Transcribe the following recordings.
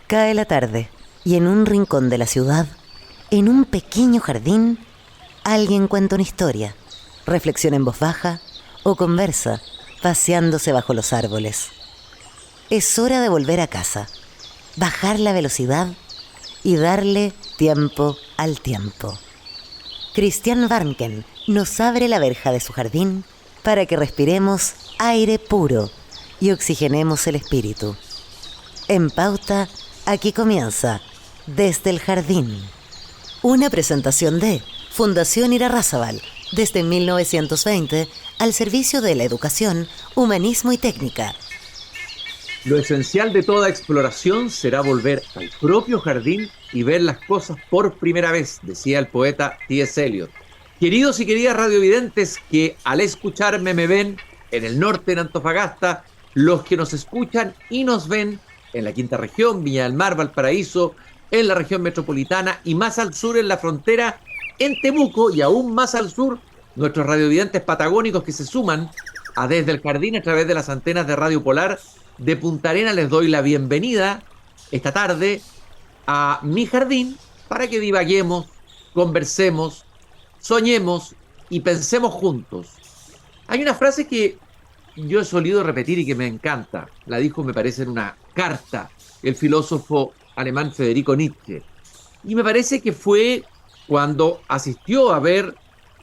Cae la tarde y en un rincón de la ciudad, en un pequeño jardín, alguien cuenta una historia, reflexiona en voz baja o conversa, paseándose bajo los árboles. Es hora de volver a casa, bajar la velocidad y darle tiempo al tiempo. Christian Warnken nos abre la verja de su jardín para que respiremos aire puro y oxigenemos el espíritu. En Pauta, aquí comienza Desde el Jardín. Una presentación de Fundación Irarrázaval, desde 1920, al servicio de la educación, humanismo y técnica. Lo esencial de toda exploración será volver al propio jardín y ver las cosas por primera vez, decía el poeta T.S. Eliot. Queridos y queridas radiovidentes que al escucharme me ven en el norte, en Antofagasta, los que nos escuchan y nos ven en la quinta región, Viña del Mar, Valparaíso, en la región metropolitana y más al sur en la frontera, en Temuco y aún más al sur, nuestros radiovidentes patagónicos que se suman a Desde el Jardín a través de las antenas de Radio Polar de Punta Arenas. Les doy la bienvenida esta tarde a mi jardín para que divaguemos, conversemos, soñemos y pensemos juntos. Hay una frase que yo he solido repetir y que me encanta. La dijo, me parece, en una carta el filósofo alemán Federico Nietzsche. Y me parece que fue cuando asistió a ver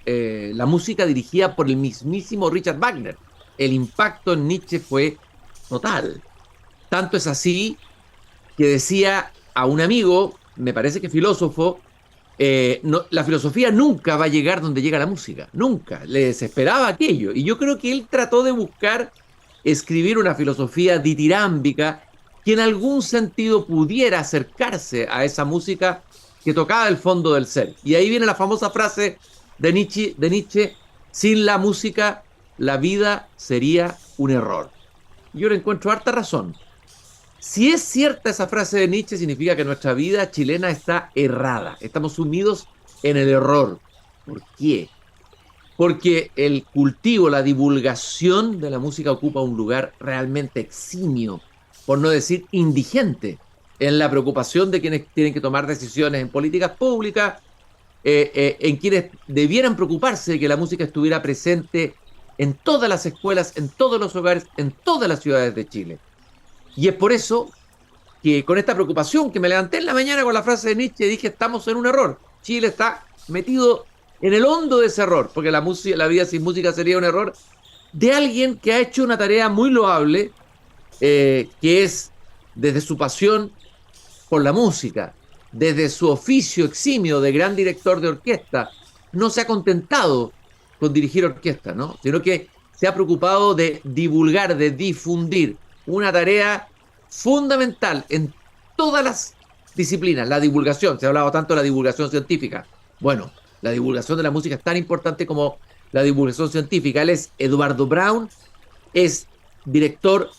la música dirigida por el mismísimo Richard Wagner. El impacto en Nietzsche fue total. Tanto es así que decía a un amigo, me parece que filósofo, la filosofía nunca va a llegar donde llega la música, nunca, le desesperaba aquello. Y yo creo que él trató de buscar escribir una filosofía ditirámbica que en algún sentido pudiera acercarse a esa música que tocaba el fondo del ser. Y ahí viene la famosa frase de Nietzsche, sin la música la vida sería un error. Yo le encuentro harta razón. Si es cierta esa frase de Nietzsche, significa que nuestra vida chilena está errada. Estamos sumidos en el error. ¿Por qué? Porque el cultivo, la divulgación de la música ocupa un lugar realmente eximio, por no decir indigente, en la preocupación de quienes tienen que tomar decisiones en políticas públicas, en quienes debieran preocuparse de que la música estuviera presente en todas las escuelas, en todos los hogares, en todas las ciudades de Chile. Y es por eso que con esta preocupación que me levanté en la mañana con la frase de Nietzsche, dije, estamos en un error. Chile está metido en el hondo de ese error, porque la vida sin música sería un error, de alguien que ha hecho una tarea muy loable, que es desde su pasión por la música, desde su oficio eximio de gran director de orquesta, no se ha contentado con dirigir orquesta, ¿no? Sino que se ha preocupado de divulgar, de difundir, una tarea fundamental en todas las disciplinas, la divulgación. Se ha hablado tanto de la divulgación científica. Bueno, la divulgación de la música es tan importante como la divulgación científica. Él es Eduardo Braun, es director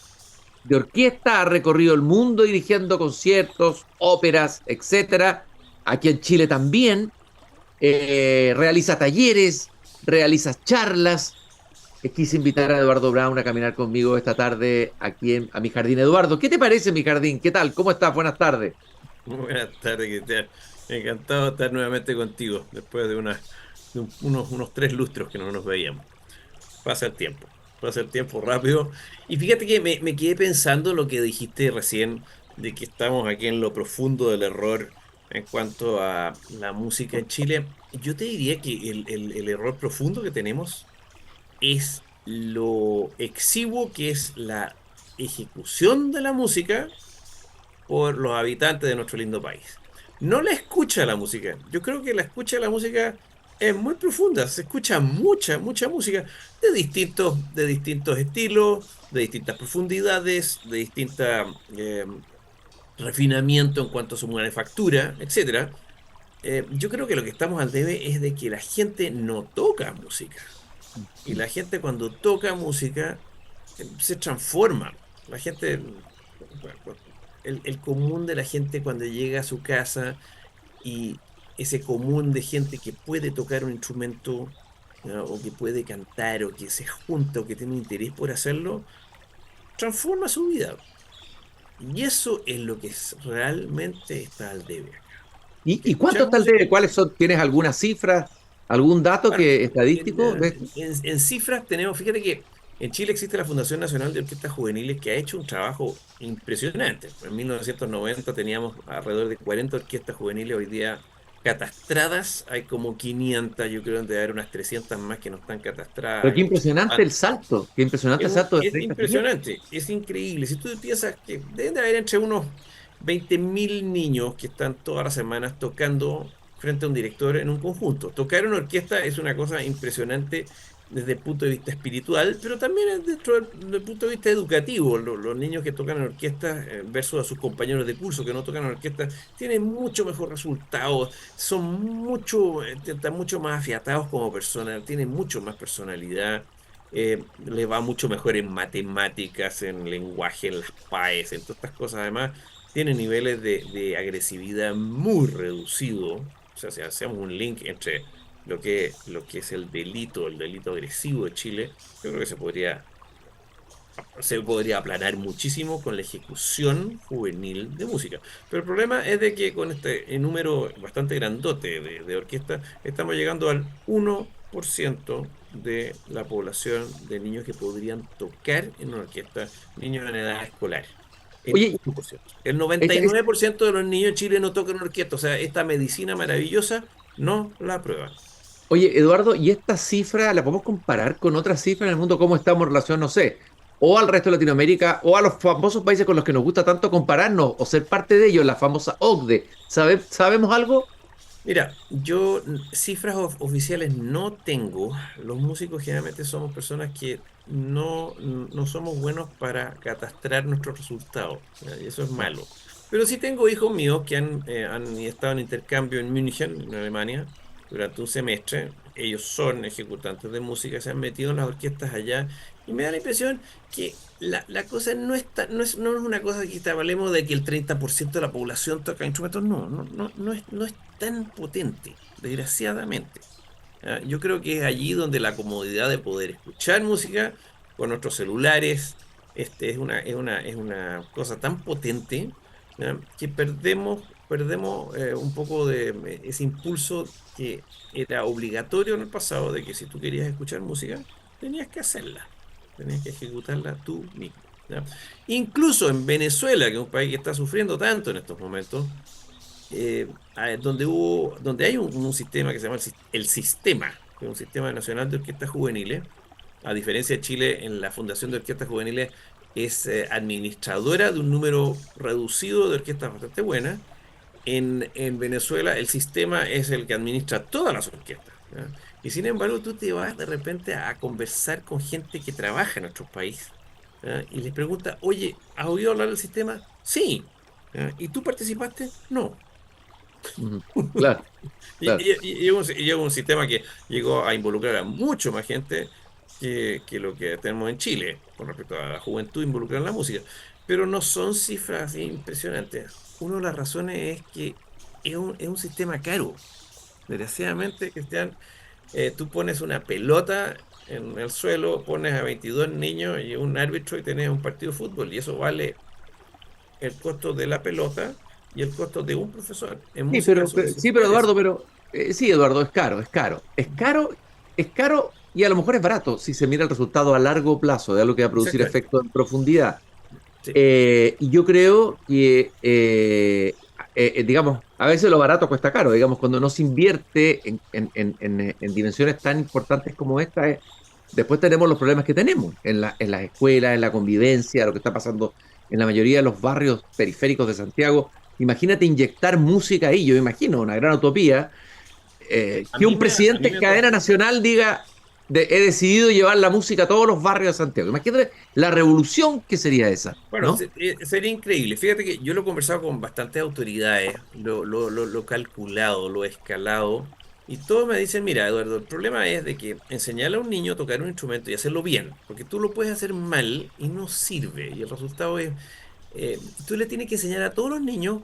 de orquesta, ha recorrido el mundo dirigiendo conciertos, óperas, etcétera. Aquí en Chile también realiza talleres, realiza charlas. Quise invitar a Eduardo Braun a caminar conmigo esta tarde aquí a mi jardín. Eduardo, ¿qué te parece mi jardín? ¿Qué tal? ¿Cómo estás? Buenas tardes. Muy buenas tardes, Cristian. Encantado de estar nuevamente contigo después de unos 3 lustros que no nos veíamos. Pasa el tiempo rápido. Y fíjate que me quedé pensando en lo que dijiste recién, de que estamos aquí en lo profundo del error en cuanto a la música en Chile. Yo te diría que el error profundo que tenemos es lo exiguo que es la ejecución de la música por los habitantes de nuestro lindo país. No la escucha de la música. Yo creo que la escucha de la música es muy profunda. Se escucha mucha música de distintos estilos, de distintas profundidades, de distinta refinamiento en cuanto a su manufactura, etcétera. Yo creo que lo que estamos al debe es de que la gente no toca música. Y la gente cuando toca música se transforma. La gente, el común de la gente cuando llega a su casa y ese común de gente que puede tocar un instrumento, ¿no? O que puede cantar, o que se junta, o que tiene interés por hacerlo, transforma su vida. Y eso es lo que realmente está al debe acá. ¿Y cuánto Escuchar está el música. debe? ¿Cuáles son? ¿Tienes alguna cifra, algún dato Bueno, que estadístico de esto? en cifras tenemos, fíjate que en Chile existe la Fundación Nacional de Orquestas Juveniles que ha hecho un trabajo impresionante. En 1990 teníamos alrededor de 40 orquestas juveniles, hoy día catastradas hay como 500, yo creo que debe haber unas 300 más que no están Pero catastradas en Chile. qué impresionante el salto de Es 30 a 500. impresionante, es increíble. Si tú piensas que deben de haber entre unos 20.000 niños que están todas las semanas tocando frente a un director en un conjunto. Tocar una orquesta es una cosa impresionante desde el punto de vista espiritual, pero también es del punto de vista educativo. Los niños que tocan en orquesta versus a sus compañeros de curso que no tocan en orquesta tienen mucho mejor resultado, son están mucho más afiatados como personas, tienen mucho más personalidad, le va mucho mejor en matemáticas, en lenguaje, en las PAES, en todas estas cosas. Además, tiene niveles de agresividad muy reducidos. O sea, si hacemos un link entre lo que es el delito agresivo de Chile, yo creo que se podría aplanar muchísimo con la ejecución juvenil de música. Pero el problema es de que con este número bastante grandote de orquestas, estamos llegando al 1% de la población de niños que podrían tocar en una orquesta, niños en edad escolar. El Oye, 1%. El noventa esa, y nueve por ciento de los niños en Chile no tocan en orquesta. O sea, esta medicina maravillosa no la aprueban. Oye, Eduardo, ¿y esta cifra la podemos comparar con otras cifras en el mundo? ¿Cómo estamos en relación, no sé, o al resto de Latinoamérica, o a los famosos países con los que nos gusta tanto compararnos o ser parte de ellos, la famosa OCDE? ¿Sabemos algo? Mira, yo cifras oficiales no tengo. Los músicos generalmente somos personas que no somos buenos para catastrar nuestros resultados. ¿Ya? Y eso es malo. Pero sí tengo hijos míos que han estado en intercambio en München, en Alemania, durante un semestre. Ellos son ejecutantes de música, se han metido en las orquestas allá. Y me da la impresión que la cosa no es una cosa que te hablemos de que el 30% de la población toca instrumentos. No, no es tan potente, desgraciadamente. ¿Ya? Yo creo que es allí donde la comodidad de poder escuchar música con nuestros celulares es una cosa tan potente, ¿ya? Que perdemos un poco de ese impulso que era obligatorio en el pasado de que si tú querías escuchar música, tenías que hacerla, tenías que ejecutarla tú mismo. ¿Ya? Incluso en Venezuela, que es un país que está sufriendo tanto en estos momentos, donde hay un sistema que se llama el Sistema, que es un sistema nacional de orquestas juveniles. A diferencia de Chile, en la Fundación de Orquestas Juveniles es administradora de un número reducido de orquestas bastante buenas. En Venezuela el sistema es el que administra todas las orquestas. ¿Ya? Y sin embargo, tú te vas de repente a conversar con gente que trabaja en nuestro país, ¿ya? Y les pregunta, oye, ¿has oído hablar del sistema? Sí. ¿Ya? ¿Y tú participaste? No. Ujú. Claro, Y, claro. y- y- y es un sistema que llegó a involucrar a mucho más gente que lo que tenemos en Chile con respecto a la juventud involucrada en la música. Pero no son cifras así impresionantes. Una de las razones es que es un sistema caro. Desgraciadamente, Cristian, tú pones una pelota en el suelo, pones a 22 niños y un árbitro y tenés un partido de fútbol. Y eso vale el costo de la pelota y el costo de un profesor. En Sí, música eso no se sí, pero puede Eduardo, hacer. sí, Eduardo, es caro, es caro. Es caro y a lo mejor es barato si se mira el resultado a largo plazo de algo que va a producir Exactamente. efecto en profundidad. Sí. Y yo creo que, digamos, a veces lo barato cuesta caro, digamos, cuando no se invierte en dimensiones tan importantes como esta, después tenemos los problemas que tenemos en las escuelas, en la convivencia, lo que está pasando en la mayoría de los barrios periféricos de Santiago. Imagínate inyectar música ahí, yo me imagino, una gran utopía, A que mí un me, a presidente mí en me cadena costó. nacional diga, he decidido llevar la música a todos los barrios de Santiago. Imagínate la revolución que sería esa, Bueno, ¿no? sería increíble. Fíjate que yo lo he conversado con bastantes autoridades, lo he calculado, lo he escalado, y todos me dicen, mira, Eduardo, el problema es de que enseñarle a un niño a tocar un instrumento y hacerlo bien, porque tú lo puedes hacer mal y no sirve, y el resultado es, tú le tienes que enseñar a todos los niños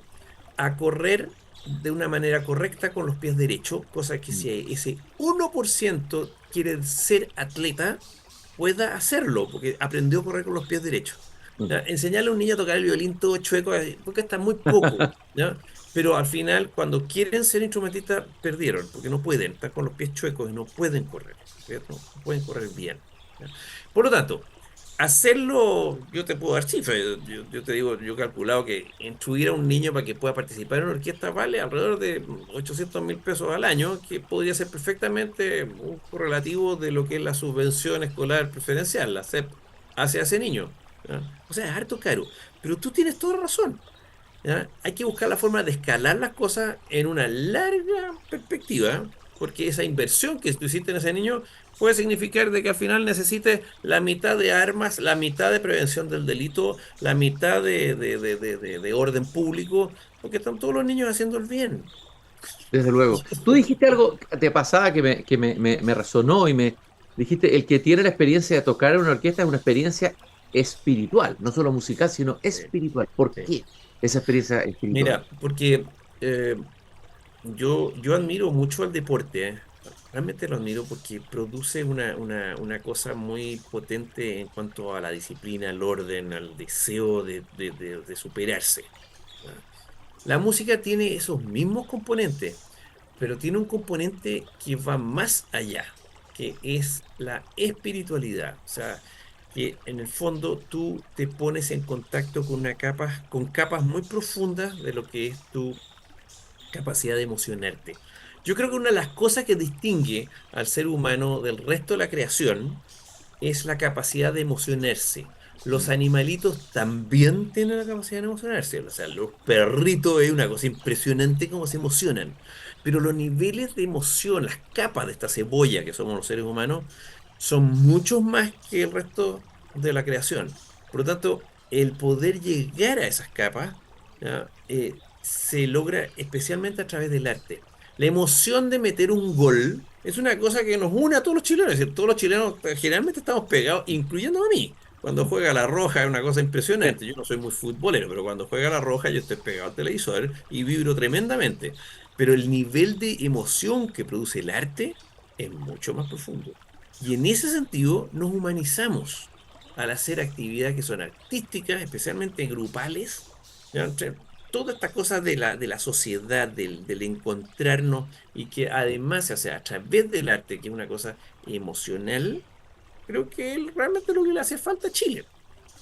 a correr de una manera correcta con los pies derechos, cosa que si ese 1% quiere ser atleta, pueda hacerlo, porque aprendió a correr con los pies derechos. ¿ya? Enseñarle a un niño a tocar el violín todo chueco, porque está muy poco, ¿ya? Pero al final, cuando quieren ser instrumentistas, perdieron, porque no pueden, están con los pies chuecos y no pueden correr, ¿cierto? No pueden correr bien, ¿ya? Por lo tanto, hacerlo, yo te puedo dar cifras, yo te digo, yo he calculado que instruir a un niño para que pueda participar en una orquesta vale alrededor de 800.000 pesos al año, que podría ser perfectamente un correlativo de lo que es la subvención escolar preferencial, la SEP, hacia ese niño. ¿Ya? O sea, es harto caro, pero tú tienes toda razón. ¿Ya? Hay que buscar la forma de escalar las cosas en una larga perspectiva, porque esa inversión que tú hiciste en ese niño puede significar de que al final necesites la mitad de armas, la mitad de prevención del delito, la mitad de orden público, porque están todos los niños haciendo el bien. Desde luego. Y eso Tú es dijiste algo de pasada que me resonó y me dijiste, el que tiene la experiencia de tocar en una orquesta es una experiencia espiritual, no solo musical, sino sí, espiritual. ¿Por sí. qué esa experiencia espiritual? Mira, porque yo admiro mucho al deporte, ¿eh? Realmente lo admiro porque produce una cosa muy potente en cuanto a la disciplina, al orden, al deseo de superarse. ¿Ya? La música tiene esos mismos componentes, pero tiene un componente que va más allá, que es la espiritualidad. O sea, que en el fondo tú te pones en contacto con con capas muy profundas de lo que es tu capacidad de emocionarte. Yo creo que una de las cosas que distingue al ser humano del resto de la creación es la capacidad de emocionarse. Los animalitos también tienen la capacidad de emocionarse. O sea, los perritos es una cosa impresionante cómo se emocionan. Pero los niveles de emoción, las capas de esta cebolla que somos los seres humanos, son muchos más que el resto de la creación. Por lo tanto, el poder llegar a esas capas, ¿ya? Se logra especialmente a través del arte. La emoción de meter un gol es una cosa que nos une a todos los chilenos. Es decir, todos los chilenos generalmente estamos pegados, incluyendo a mí. Cuando juega la roja es una cosa impresionante. Yo no soy muy futbolero, pero cuando juega la roja yo estoy pegado al televisor y vibro tremendamente. Pero el nivel de emoción que produce el arte es mucho más profundo. Y en ese sentido nos humanizamos al hacer actividades que son artísticas, especialmente grupales, ¿ya? Toda esta cosa de la sociedad, del encontrarnos y que además se hace a través del arte, que es una cosa emocional, creo que es realmente lo que le hace falta a Chile.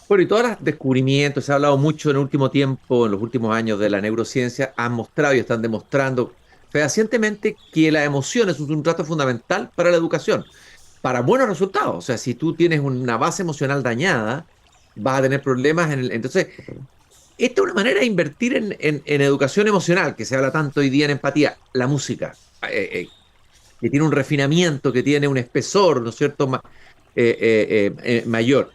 Bueno, y todos los descubrimientos, se ha hablado mucho en el último tiempo, en los últimos años de la neurociencia, han mostrado y están demostrando fehacientemente que la emoción es un trato fundamental para la educación, para buenos resultados. O sea, si tú tienes una base emocional dañada, vas a tener problemas en el... Entonces, esta es una manera de invertir en educación emocional, que se habla tanto hoy día en empatía, la música, que tiene un refinamiento, que tiene un espesor, ¿no es cierto?, mayor.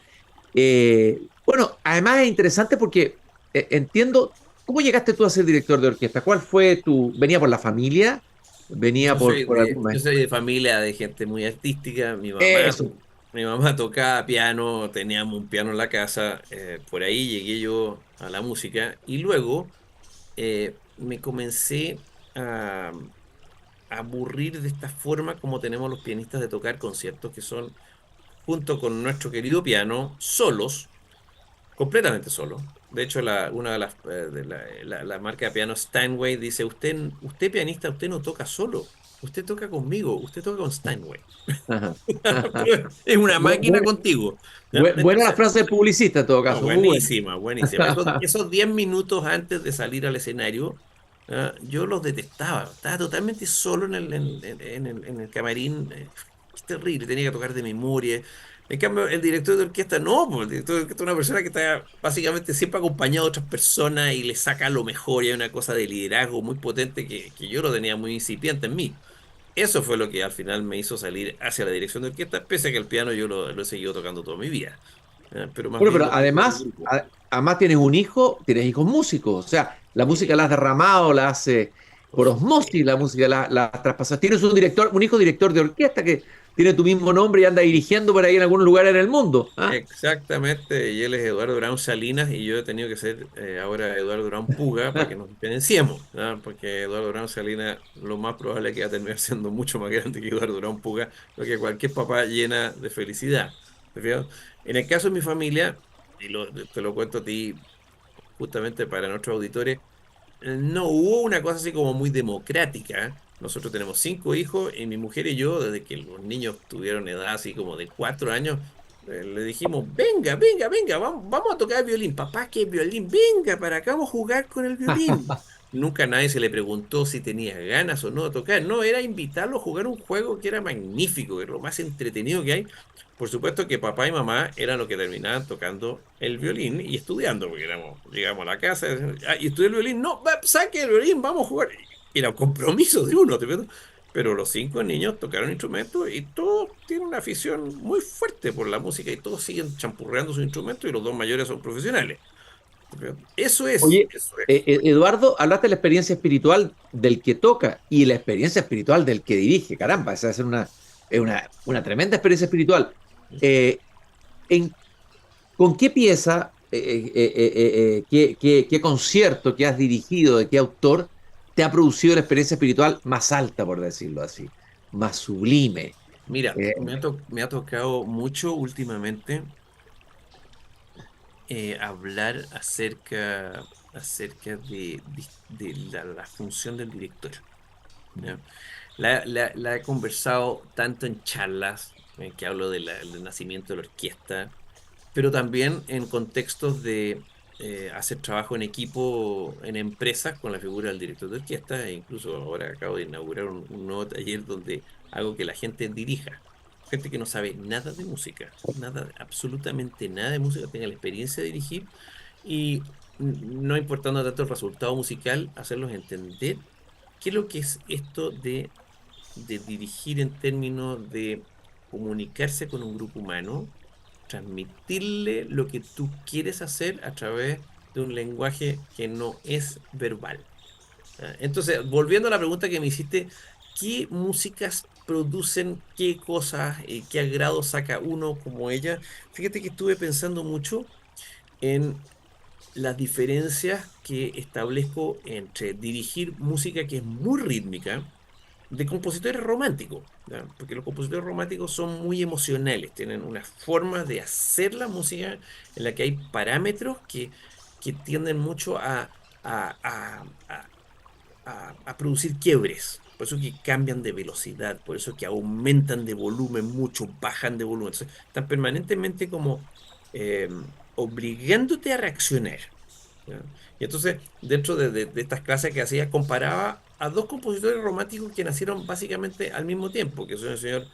Bueno, además es interesante porque entiendo, ¿cómo llegaste tú a ser director de orquesta? ¿Cuál fue tu... ¿Venía por la familia? ¿Venía por algún Yo maestro? soy de familia de gente muy artística. Eso. Mi mamá tocaba piano, teníamos un piano en la casa. Por ahí llegué yo a la música y luego me comencé a aburrir de esta forma como tenemos los pianistas de tocar conciertos, que son junto con nuestro querido piano, solos, completamente solos. De hecho, una de la marca de piano Steinway dice, usted pianista, usted no toca solo, usted toca conmigo, usted toca con Steinway. Ajá. Pero es una máquina Buena, contigo. ¿Ya? buena la Entonces, frase del publicista en todo no, caso, muy buena. buenísima, buenísima. Esos 10 minutos antes de salir al escenario, yo los detestaba. Estaba totalmente solo en el camarín. Es terrible, tenía que tocar de memoria. En cambio, el director de orquesta no, pues, el director de orquesta es una persona que está básicamente siempre acompañado de otras personas y le saca lo mejor y hay una cosa de liderazgo muy potente que yo lo tenía muy incipiente en mí. Eso fue lo que al final me hizo salir hacia la dirección de orquesta, pese a que el piano yo lo he seguido tocando toda mi vida. Pero más Bueno, bien pero lo toco con además, grupo. además tienes un hijo, tienes hijos músicos, o sea, la música la has derramado, la has Por por osmosis, la supuesto. música la has traspasado. Tienes un director, un hijo director de orquesta que tiene tu mismo nombre y anda dirigiendo por ahí en algún lugar en el mundo. ¿Ah? Exactamente, y él es Eduardo Brown Salinas y yo he tenido que ser ahora Eduardo Brown Puga para que nos diferenciemos, ¿no? Porque Eduardo Brown Salinas lo más probable es que va a terminar siendo mucho más grande que Eduardo Brown Puga, lo que cualquier papá llena de felicidad. ¿Te fijas? En el caso de mi familia, te lo cuento a ti justamente para nuestros auditores. No hubo una cosa así como muy democrática. Nosotros tenemos 5 hijos y mi mujer y yo, desde que los niños tuvieron edad así como de 4 años, le dijimos, venga, venga, venga, vamos a tocar el violín. Papá, ¿qué violín? Venga, para acá vamos a jugar con el violín. Nunca nadie se le preguntó si tenía ganas o no de tocar. No, era invitarlo a jugar un juego que era magnífico, que era lo más entretenido que hay. Por supuesto que papá y mamá eran los que terminaban tocando el violín y estudiando, porque llegamos a la casa y estudié el violín. No, saque el violín, vamos a jugar. Era un compromiso de uno, ¿te ves? Pero los 5 niños tocaron instrumentos y todos tienen una afición muy fuerte por la música y todos siguen champurreando sus instrumentos y los 2 mayores son profesionales. Eso es, Oye, eso es. Eduardo, hablaste de la experiencia espiritual del que toca y la experiencia espiritual del que dirige. Caramba, esa es una tremenda experiencia espiritual. Eh, en- ¿Con qué pieza, qué concierto que has dirigido, de qué autor, te ha producido la experiencia espiritual más alta, por decirlo así, más sublime? Mira, Eh, me ha tocado mucho últimamente hablar acerca de la función del director. ¿Ya? La he conversado tanto en charlas, que hablo del nacimiento de la orquesta, pero también en contextos de hacer trabajo en equipo en empresas con la figura del director de orquesta, e incluso ahora acabo de inaugurar un nuevo taller donde hago que la gente dirija. Gente que no sabe nada de música, nada, absolutamente nada de música, tenga la experiencia de dirigir y no importando tanto el resultado musical, hacerlos entender qué es lo que es esto de dirigir en términos de comunicarse con un grupo humano, transmitirle lo que tú quieres hacer a través de un lenguaje que no es verbal. ¿Ya? Entonces, volviendo a la pregunta que me hiciste, ¿qué músicas producen qué cosas, qué agrado saca uno como ella? Fíjate que estuve pensando mucho en las diferencias que establezco entre dirigir música que es muy rítmica, de compositores románticos, ¿ya? Porque los compositores románticos son muy emocionales, tienen una forma de hacer la música en la que hay parámetros que tienden mucho a producir quiebres. Por eso que cambian de velocidad, por eso que aumentan de volumen mucho, bajan de volumen. Entonces, están permanentemente como eh, obligándote a reaccionar. ¿Ya? Y entonces, dentro de estas clases que hacía, comparaba a dos compositores románticos que nacieron básicamente al mismo tiempo, que son el señor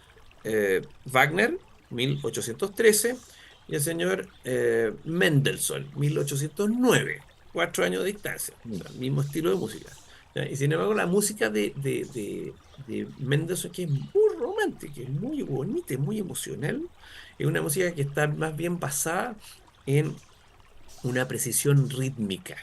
Wagner, 1813, y el señor Mendelssohn, 1809. 4 años de distancia, o sea, el mismo estilo de música. ¿Ya? Y sin embargo, la música de Mendelssohn, que es muy romántica, es muy bonita, es muy emocional, es una música que está más bien basada en una precisión rítmica.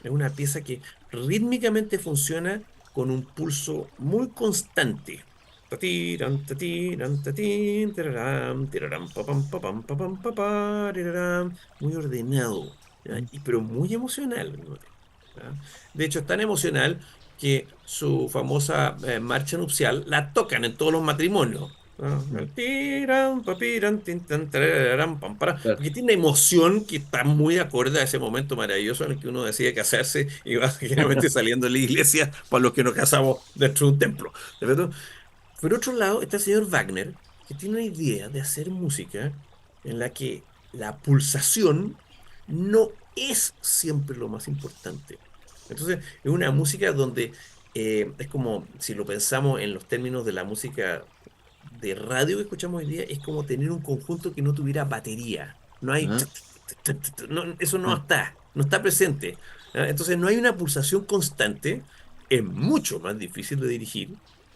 Es una pieza que rítmicamente funciona con un pulso muy constante. Tatiran, tatiran, tatín, tararam, tiraram, papam, papam, papam, papariraram. Muy ordenado, ¿ya? Pero muy emocional al mismo tiempo, ¿ya? De hecho, es tan emocional que su famosa marcha nupcial la tocan en todos los matrimonios. El tiran, papiran, tin, tan, tarararán, pam, para, claro. porque tiene una emoción que está muy acorde a ese momento maravilloso en el que uno decide casarse y va generalmente saliendo de la iglesia para los que nos casamos dentro de un templo. ¿De acuerdo? Por otro lado, está el señor Wagner, que tiene una idea de hacer música en la que la pulsación no es siempre lo más importante. Entonces, es una música donde es como, si lo pensamos en los términos de la música de radio que escuchamos hoy día, es como tener un conjunto que no tuviera batería. No hay... Ah, eso no ah. está, no está presente. ¿Ya? Entonces, no hay una pulsación constante. Es mucho más difícil de dirigir,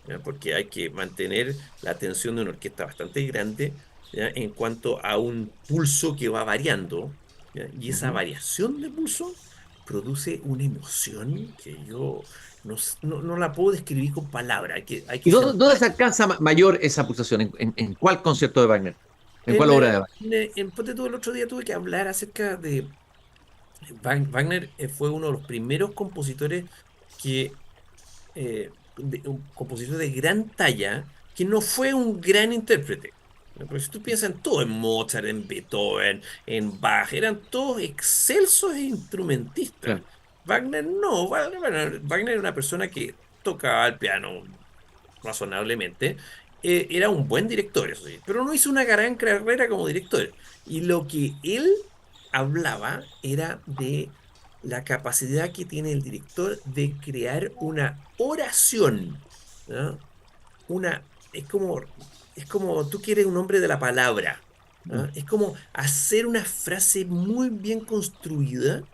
¿ya? Porque hay que mantener la atención de una orquesta bastante grande, ¿ya? En cuanto a un pulso que va variando, ¿ya? Y esa Ujú. variación de pulso produce una emoción que yo no la puedo describir con palabras, hay que ¿Y dónde sentir. se alcanza mayor esa pulsación? ¿En cuál concierto de Wagner? ¿En cuál En, obra eh, de Wagner? ponte tú, el otro día tuve que hablar acerca de Wagner. Fue uno de los primeros compositores un compositor de gran talla, que no fue un gran intérprete. Porque si tú piensas en todo, en Mozart, en Beethoven, en Bach, eran todos excelsos instrumentistas. Claro. Wagner no, Wagner era una persona que tocaba el piano razonablemente, era un buen director, eso sí, pero no hizo una gran carrera como director. Y lo que él hablaba era de la capacidad que tiene el director de crear una oración, ¿no? Una, es como tú quieres un hombre de la palabra, ¿no? Es como hacer una frase muy bien construida,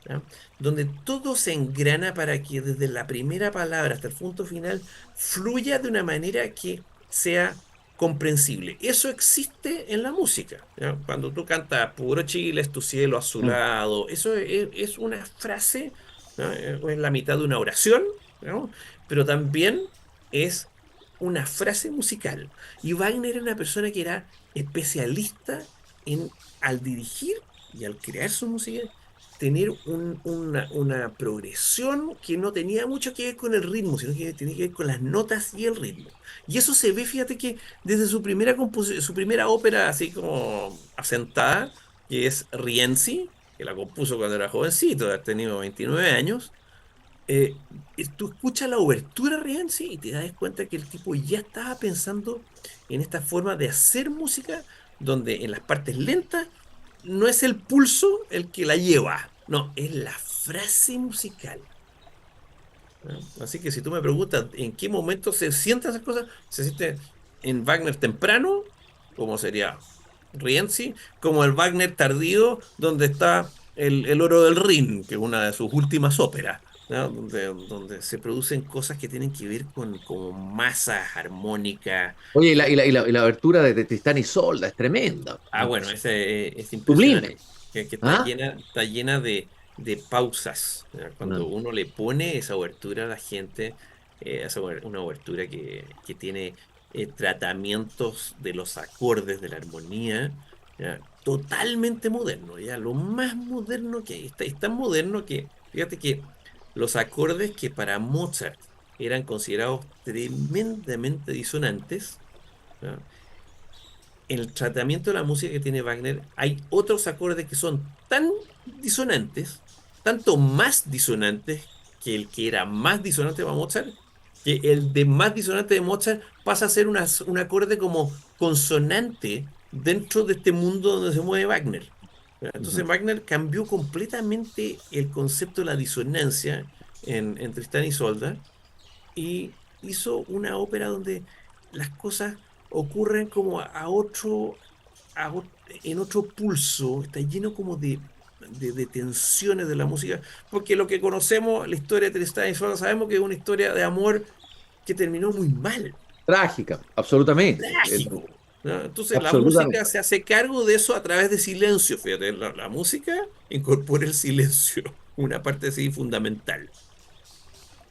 ¿ya? Donde todo se engrana para que desde la primera palabra hasta el punto final fluya de una manera que sea comprensible. Eso existe en la música, ¿ya? Cuando tú cantas Puro Chile es tu cielo Mm. azulado, eso es una frase, ¿no? O es la mitad de una oración, ¿no? Pero también es una frase musical. Y Wagner era una persona que era especialista en, al dirigir y al crear su música, tener una progresión que no tenía mucho que ver con el ritmo, sino que tenía que ver con las notas y el ritmo. Y eso se ve, fíjate que desde su primera su primera ópera así como asentada, que es Rienzi, que la compuso cuando era jovencito, ha tenido 29 años, eh, tú escuchas la obertura Rienzi y te das cuenta que el tipo ya estaba pensando en esta forma de hacer música donde en las partes lentas no es el pulso el que la lleva, no, es la frase musical. ¿No? Así que si tú me preguntas en qué momento se sienten esas cosas, se siente en Wagner temprano, como sería Rienzi, como el Wagner tardío, donde está el Oro del Rin, que es una de sus últimas óperas, ¿no? Donde se producen cosas que tienen que ver con masas armónicas. Oye, y la abertura de Tristán y Isolda es tremenda. Bueno, ese es impresionante, Sublime. que ¿Ah? está llena de pausas. ¿Ya? Cuando No. uno le pone esa obertura a la gente, una obertura que tiene tratamientos de los acordes, de la armonía, ¿ya? Totalmente moderno, ya lo más moderno que hay. Es tan moderno que, fíjate que los acordes que para Mozart eran considerados tremendamente disonantes, ¿ya? En el tratamiento de la música que tiene Wagner, hay otros acordes que son tan disonantes, tanto más disonantes que el que era más disonante para Mozart, que el de más disonante de Mozart pasa a ser un acorde como consonante dentro de este mundo donde se mueve Wagner. Entonces Ujú. Wagner cambió completamente el concepto de la disonancia en Tristán y Isolda y hizo una ópera donde las cosas ocurren como en otro pulso, está lleno como de tensiones de la música, porque lo que conocemos, la historia de Tristán y Isolda, sabemos que es una historia de amor que terminó muy mal, Trágica, absolutamente. trágico, ¿no? Entonces la música Absolutamente. se hace cargo de eso a través de silencio, fíjate, la música incorpora el silencio, una parte así fundamental.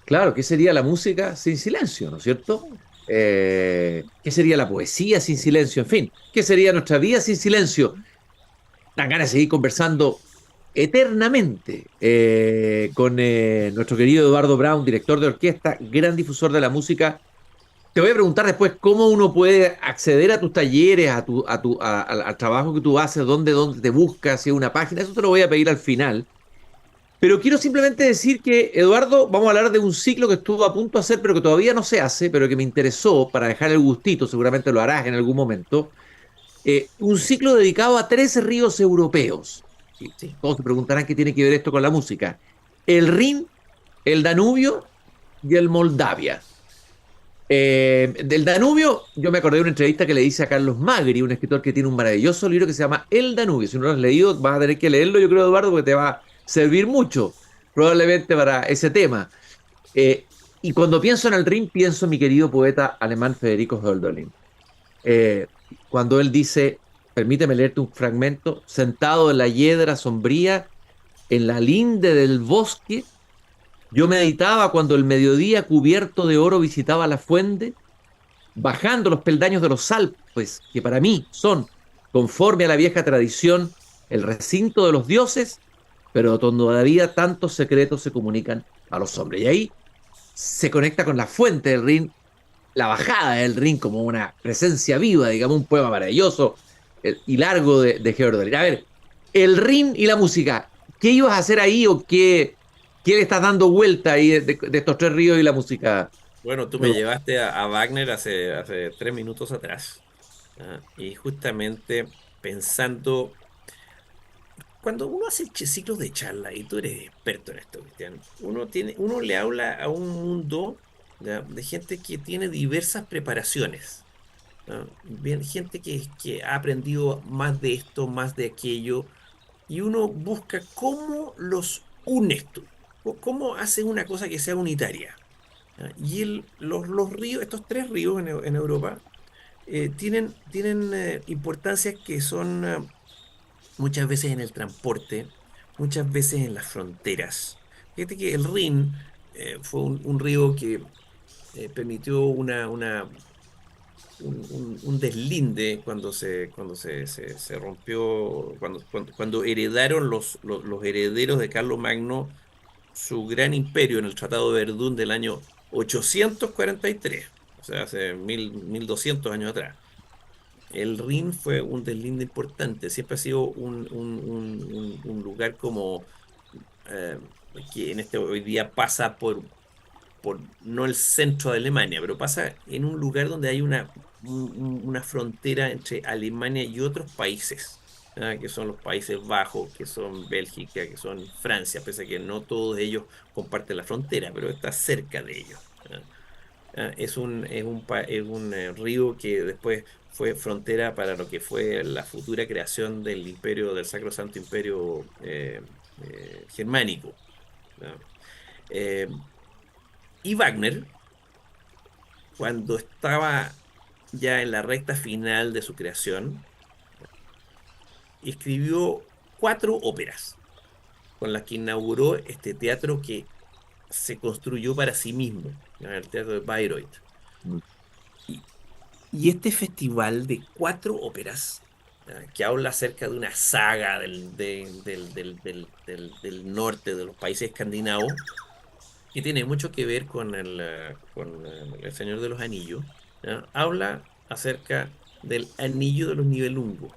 Claro, ¿qué sería la música sin silencio, ¿no es cierto? ¿Qué sería la poesía sin silencio? En fin, ¿qué sería nuestra vida sin silencio? Dan ganas de seguir conversando eternamente con nuestro querido Eduardo Brown, director de orquesta, gran difusor de la música. Te voy a preguntar después cómo uno puede acceder a tus talleres, al trabajo que tú haces, dónde te buscas, si es una página, eso te lo voy a pedir al final. Pero quiero simplemente decir que, Eduardo, vamos a hablar de un ciclo que estuvo a punto de hacer, pero que todavía no se hace, pero que me interesó para dejar el gustito, seguramente lo harás en algún momento. Un ciclo dedicado a tres ríos europeos. Y Sí. todos se preguntarán qué tiene que ver esto con la música. El Rin, el Danubio y el Moldavia. Del Danubio, yo me acordé de una entrevista que le hice a Carlos Magri, un escritor que tiene un maravilloso libro que se llama El Danubio. Si no lo has leído, vas a tener que leerlo, yo creo, Eduardo, porque te va a servir mucho, probablemente para ese tema. Y cuando pienso en el Rin, pienso en mi querido poeta alemán Federico Hölderlin. Eh, Cuando él dice, permíteme leerte un fragmento, sentado en la hiedra sombría, en la linde del bosque, yo meditaba cuando el mediodía cubierto de oro visitaba la fuente, bajando los peldaños de los Alpes, que para mí son, conforme a la vieja tradición, el recinto de los dioses, pero donde todavía tantos secretos se comunican a los hombres. Y ahí se conecta con la fuente del Rin, la bajada del Rin como una presencia viva, digamos, un poema maravilloso y largo de Georg Dolin. A ver, el Rin y la música, ¿qué ibas a hacer ahí o qué le estás dando vuelta ahí de estos tres ríos y la música? Bueno, tú me llevaste a Wagner hace 3 minutos atrás. Y justamente pensando, cuando uno hace ciclos de charla, y tú eres experto en esto, Cristian, uno le habla a un mundo, ¿ya?, de gente que tiene diversas preparaciones. Bien, gente que ha aprendido más de esto, más de aquello, y uno busca cómo los unes tú, o cómo haces una cosa que sea unitaria. Y los ríos, estos tres ríos en Europa, tienen importancias que son muchas veces en el transporte, muchas veces en las fronteras. Fíjate que el Rin fue un río que permitió un deslinde cuando se rompió, cuando heredaron los herederos de Carlomagno su gran imperio en el Tratado de Verdún del año 843, o sea, hace 1200 años atrás. El Rin fue un deslinde importante, siempre ha sido un lugar como eh, que hoy día pasa por no el centro de Alemania, pero pasa en un lugar donde hay una frontera entre Alemania y otros países, que son los Países Bajos, que son Bélgica, que son Francia, pese a que no todos ellos comparten la frontera, pero está cerca de ellos. Es un río que después fue frontera para lo que fue la futura creación del imperio, del Sacrosanto Imperio Germánico. ¿No? Eh, y Wagner, cuando estaba ya en la recta final de su creación, escribió 4 óperas con las que inauguró este teatro que se construyó para sí mismo, ¿no?, el Teatro de Bayreuth. Y, y este festival de 4 óperas, que habla acerca de una saga del norte de los países escandinavos, que tiene mucho que ver con el Señor de los Anillos, ¿ya?, habla acerca del Anillo de los Nibelungos.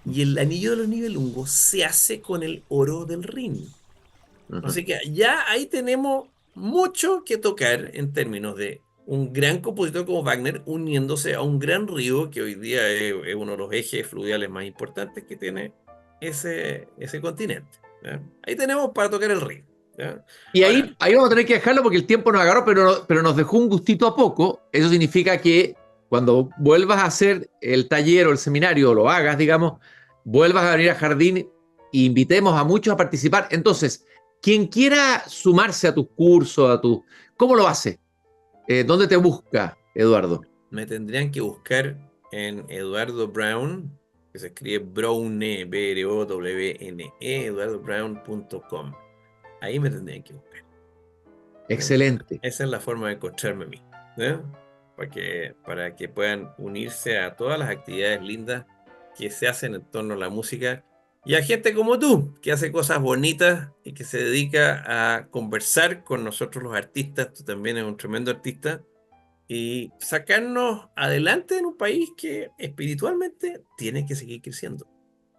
Y el Anillo de los Nibelungos se hace con el oro del Rin. Ajá. Así que ya ahí tenemos mucho que tocar en términos de un gran compositor como Wagner uniéndose a un gran río que hoy día es uno de los ejes fluviales más importantes que tiene ese continente, ¿ya? Ahí tenemos para tocar el río, ¿ya? Y Ahora, ahí vamos a tener que dejarlo porque el tiempo nos agarró, pero nos dejó un gustito a poco. Eso significa que cuando vuelvas a hacer el taller o el seminario, o lo hagas, digamos, vuelvas a venir a Jardín e invitemos a muchos a participar. Entonces, quien quiera sumarse a tus cursos, ¿cómo lo hace? ¿Dónde te busca, Eduardo? me tendrían que buscar en Eduardo Brown, que se escribe Browne, BROWNE, eduardobrown.com. Ahí me tendrían que buscar. Excelente. Esa es la forma de encontrarme a mí, ¿eh? Para que puedan unirse a todas las actividades lindas que se hacen en torno a la música y a gente como tú, que hace cosas bonitas y que se dedica a conversar con nosotros los artistas. Tú también eres un tremendo artista, y sacarnos adelante en un país que espiritualmente tiene que seguir creciendo.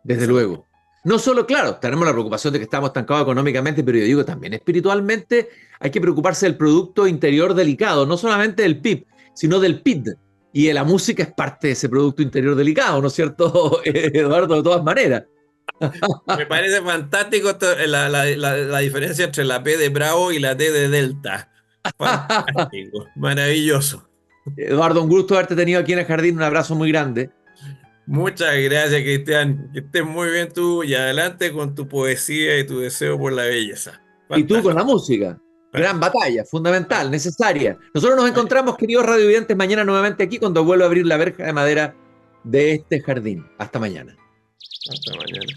Desde Esa es la luego. No solo, claro, tenemos la preocupación de que estamos estancados económicamente, pero yo digo también espiritualmente hay que preocuparse del Producto Interior Delicado, no solamente del PIB, sino del PID. Y la música es parte de ese Producto Interior Delicado, ¿no es cierto, Eduardo? De todas maneras. Me parece fantástico la diferencia entre la P de Bravo y la T de Delta. Fantástico, maravilloso. Eduardo, un gusto haberte tenido aquí en el jardín. Un abrazo muy grande. Muchas gracias, Cristian. Que estés muy bien tú y adelante con tu poesía y tu deseo por la belleza. Y tú con la Fantástico. música. Gran batalla, fundamental, necesaria. Nosotros nos Vale. encontramos, queridos radiovidentes, mañana nuevamente aquí cuando vuelva a abrir la verja de madera de este jardín. Hasta mañana. Hasta mañana.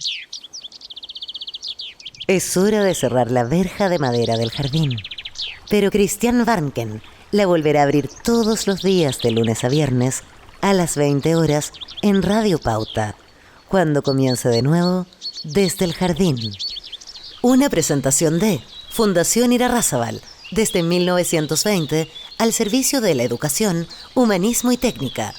Es hora de cerrar la verja de madera del jardín. Pero Christian Warnken la volverá a abrir todos los días de lunes a viernes a las 20 horas en Radio Pauta, cuando comience de nuevo Desde el Jardín. Una presentación de Fundación Irarrázaval, desde 1920 al servicio de la educación, humanismo y técnica,